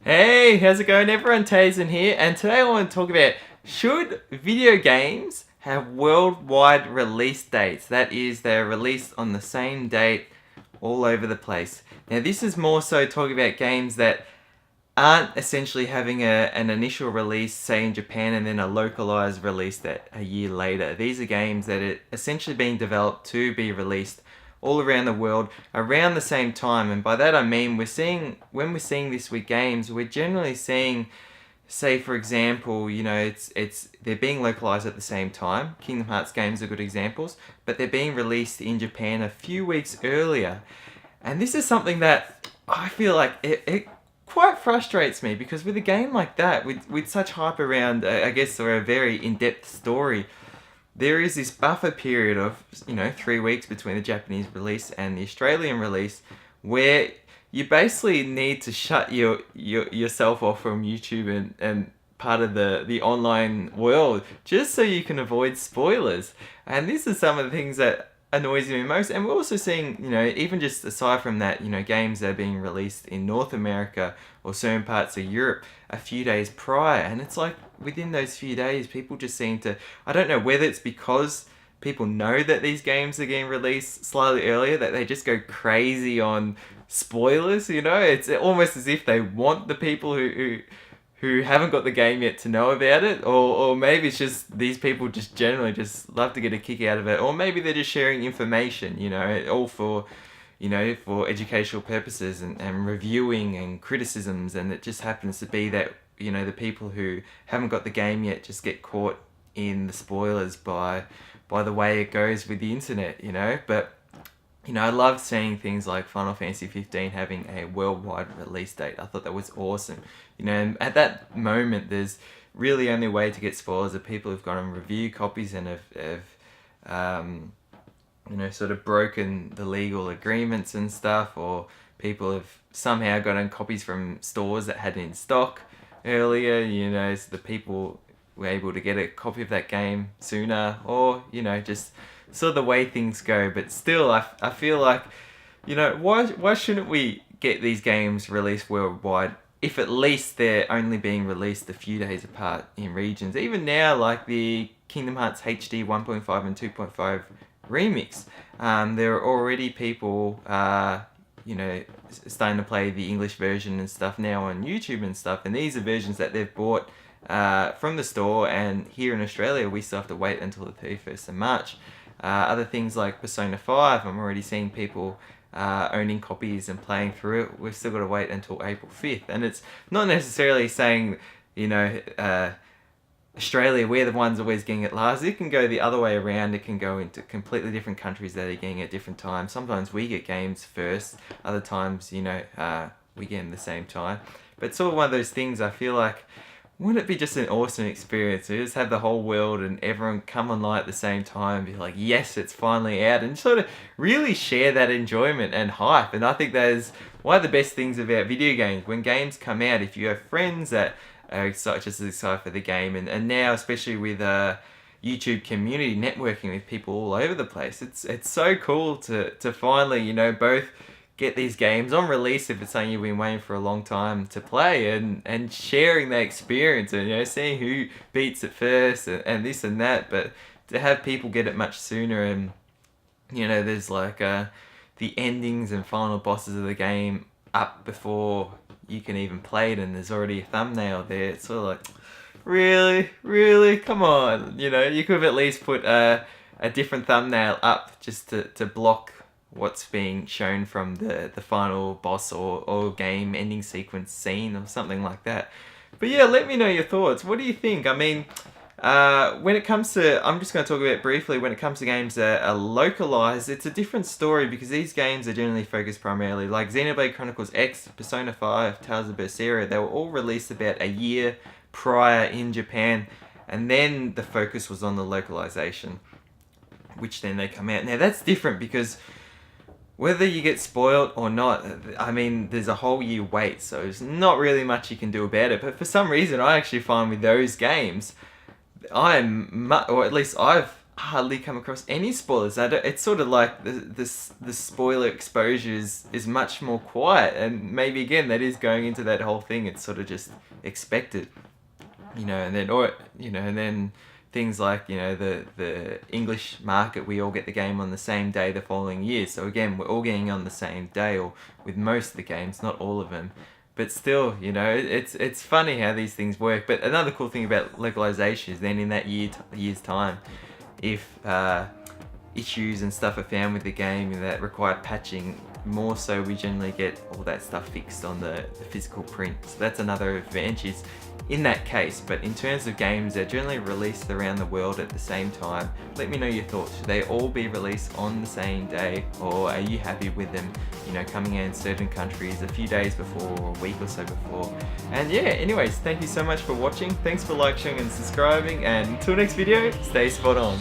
Hey, how's it going everyone? Teysind here, and today I want to talk about should video games have worldwide release dates? That is, they're released on the same date all over the place. Now this is more so talking about games that aren't essentially having an initial release, say in Japan, and then a localized release that a year later. These are games that are essentially being developed to be released all around the world around the same time. And by that I mean when we're seeing this with games, we're generally seeing, say for example, it's they're being localized at the same time. Kingdom Hearts games are good examples, but they're being released in Japan a few weeks earlier. And this is something that I feel like it quite frustrates me, because with a game like that, with such hype around, I guess, or a very in-depth story, there is this buffer period of 3 weeks between the Japanese release and the Australian release, where you basically need to shut yourself off from YouTube and part of the online world, just so you can avoid spoilers. And this is some of the things that annoys me most. And we're also seeing, even just aside from that, games that are being released in North America or certain parts of Europe a few days prior. And it's like within those few days, people just seem to, I don't know whether it's because people know that these games are getting released slightly earlier, that they just go crazy on spoilers. It's almost as if they want the people who haven't got the game yet to know about it, or maybe it's just these people just generally just love to get a kick out of it, or maybe they're just sharing information, all for, for educational purposes and reviewing and criticisms, and it just happens to be that, the people who haven't got the game yet just get caught in the spoilers by the way it goes with the internet, but I love seeing things like Final Fantasy 15 having a worldwide release date. I thought that was awesome. And at that moment, there's really only way to get spoilers of people who've gone and review copies and have sort of broken the legal agreements and stuff, or people have somehow gotten copies from stores that had it in stock earlier, so the people were able to get a copy of that game sooner, or, just sort of the way things go. But still, I feel like, why shouldn't we get these games released worldwide if at least they're only being released a few days apart in regions? Even now, like the Kingdom Hearts HD 1.5 and 2.5 remix, there are already people, starting to play the English version and stuff now on YouTube and stuff, and these are versions that they've bought from the store, and here in Australia we still have to wait until the 31st of March. Other things like Persona 5, I'm already seeing people owning copies and playing through it. We've still got to wait until April 5th. And it's not necessarily saying, Australia, we're the ones always getting it last. It can go the other way around. It can go into completely different countries that are getting it at different times. Sometimes we get games first. Other times, we get them at the same time. But it's sort of one of those things, I feel like, wouldn't it be just an awesome experience to just have the whole world and everyone come online at the same time and be like, yes, it's finally out, and sort of really share that enjoyment and hype. And I think that is one of the best things about video games. When games come out, if you have friends that are excited, just as excited for the game, and now especially with YouTube community networking with people all over the place, it's so cool to finally, both get these games on release if it's something you've been waiting for a long time to play, and sharing that experience, and seeing who beats it first, and this and that. But to have people get it much sooner, and there's like the endings and final bosses of the game up before you can even play it, and there's already a thumbnail there. It's sort of like, really, come on, you could have at least put a different thumbnail up just to block what's being shown from the final boss or game ending sequence scene or something like that. But yeah, let me know your thoughts. What do you think? I mean, when it comes to, I'm just going to talk about briefly, when it comes to games that are localized, it's a different story, because these games are generally focused primarily, like Xenoblade Chronicles X, Persona 5, Tales of Berseria, they were all released about a year prior in Japan, and then the focus was on the localization, which then they come out. Now that's different, because whether you get spoiled or not, I mean, there's a whole year wait, so there's not really much you can do about it. But for some reason, I actually find with those games, or at least I've hardly come across any spoilers. It's sort of like the spoiler exposure is much more quiet, and maybe again that is going into that whole thing. It's sort of just expected, and then things like the English market, we all get the game on the same day the following year. So again, we're all getting on the same day, or with most of the games, not all of them. But still, it's funny how these things work. But another cool thing about localization is then in that year's time, if issues and stuff are found with the game that require patching, more so we generally get all that stuff fixed on the physical print. So that's another advantage in that case. But in terms of games that are generally released around the world at the same time, let me know your thoughts. Should they all be released on the same day, or are you happy with them coming in certain countries a few days before or a week or so before? And yeah, anyways, thank you so much for watching. Thanks for sharing and subscribing, and until next video, stay spot on.